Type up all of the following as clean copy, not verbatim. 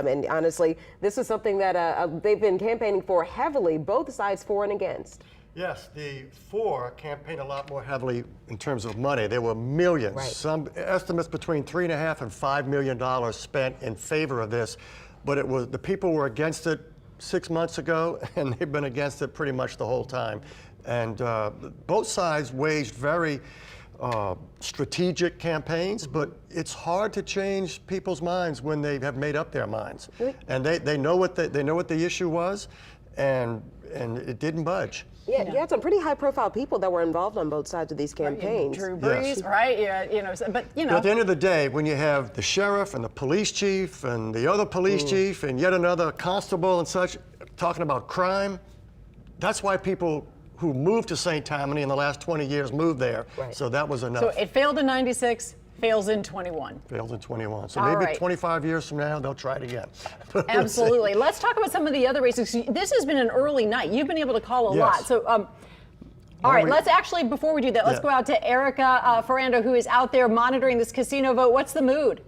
And honestly, this is something that they've been campaigning for heavily, both sides for and against. Yes, the for campaigned a lot more heavily in terms of money. There were millions, Right. some estimates between $3.5 and $5 million spent in favor of this, but it was the people were against it 6 months ago, and they've been against it pretty much the whole time. And both sides waged very strategic campaigns, but it's hard to change people's minds when they have made up their minds. And they know what the issue was, and it didn't budge. Yeah, you had some pretty high-profile people that were involved on both sides of these campaigns. Drew Brees, Yes. right? Yeah, but at the end of the day, when you have the sheriff and the police chief and the other police chief and yet another constable and such talking about crime, that's why people who moved to St. Tammany in the last 20 years moved there. Right. So that was enough. So it failed in '96, fails in '21. Failed in 21. So All maybe right. 25 years from now, they'll try it again. Absolutely. Let's talk about some of the other races. This has been an early night. You've been able to call a Yes. lot. So, all right, let's actually, before we do that, let's Yeah. go out to Erica Ferrando, who is out there monitoring this casino vote. What's the mood?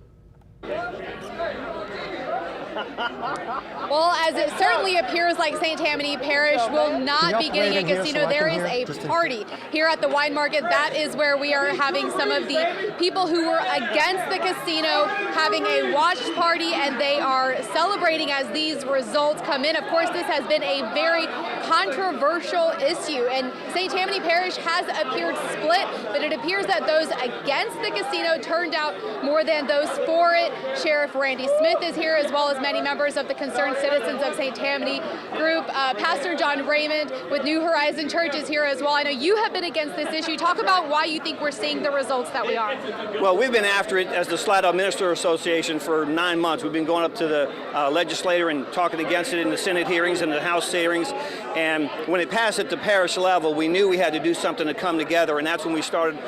Well, as it certainly appears like St. Tammany Parish will not be getting a casino, there is a party here at the wine market. That is where we are having some of the people who were against the casino having a watch party, and they are celebrating as these results come in. Of course, this has been a very controversial issue, and St. Tammany Parish has appeared split, but it appears that those against the casino turned out more than those for it. Sheriff Randy Smith is here, as well as many members of the Concerned Citizens of St. Tammany group. Pastor John Raymond with New Horizon Church is here as well. I know you have been against this issue. Talk about why you think we're seeing the results that we are. Well, we've been after it as the Slidell Minister Association for 9 months. We've been going up to the legislator and talking against it in the Senate hearings and the House hearings. And when it passed at the parish level, we knew we had to do something to come together. And that's when we started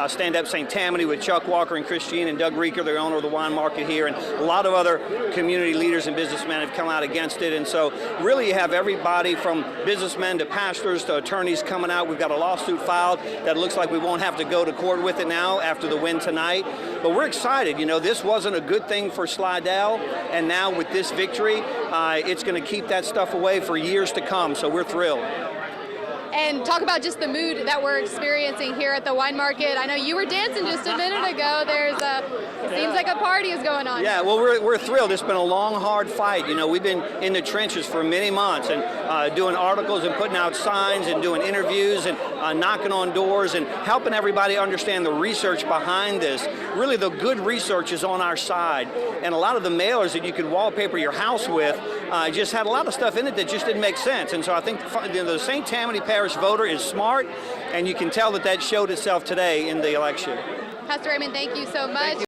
Stand Up St. Tammany with Chuck Walker and Chris Jean and Doug Reeker, the owner of the wine market here. And a lot of other community leaders and businessmen have come out against it. And so really you have everybody from businessmen to pastors to attorneys coming out. We've got a lawsuit filed that looks like we won't have to go to court with it now after the win tonight. But we're excited. You know, this wasn't a good thing for Slidell, and now with this victory, it's going to keep that stuff away for years to come. So we're thrilled. And talk about just the mood that we're experiencing here at the wine market. I know you were dancing just a minute ago. It seems like a party is going on. Yeah, well, we're thrilled. It's been a long, hard fight. You know, we've been in the trenches for many months and doing articles and putting out signs and doing interviews and knocking on doors and helping everybody understand the research behind this. Really, the good research is on our side. And a lot of the mailers that you could wallpaper your house with just had a lot of stuff in it that just didn't make sense. And so I think the St. Tammany Parish voter is smart, and you can tell that showed itself today in the election. Pastor Raymond, thank you so much.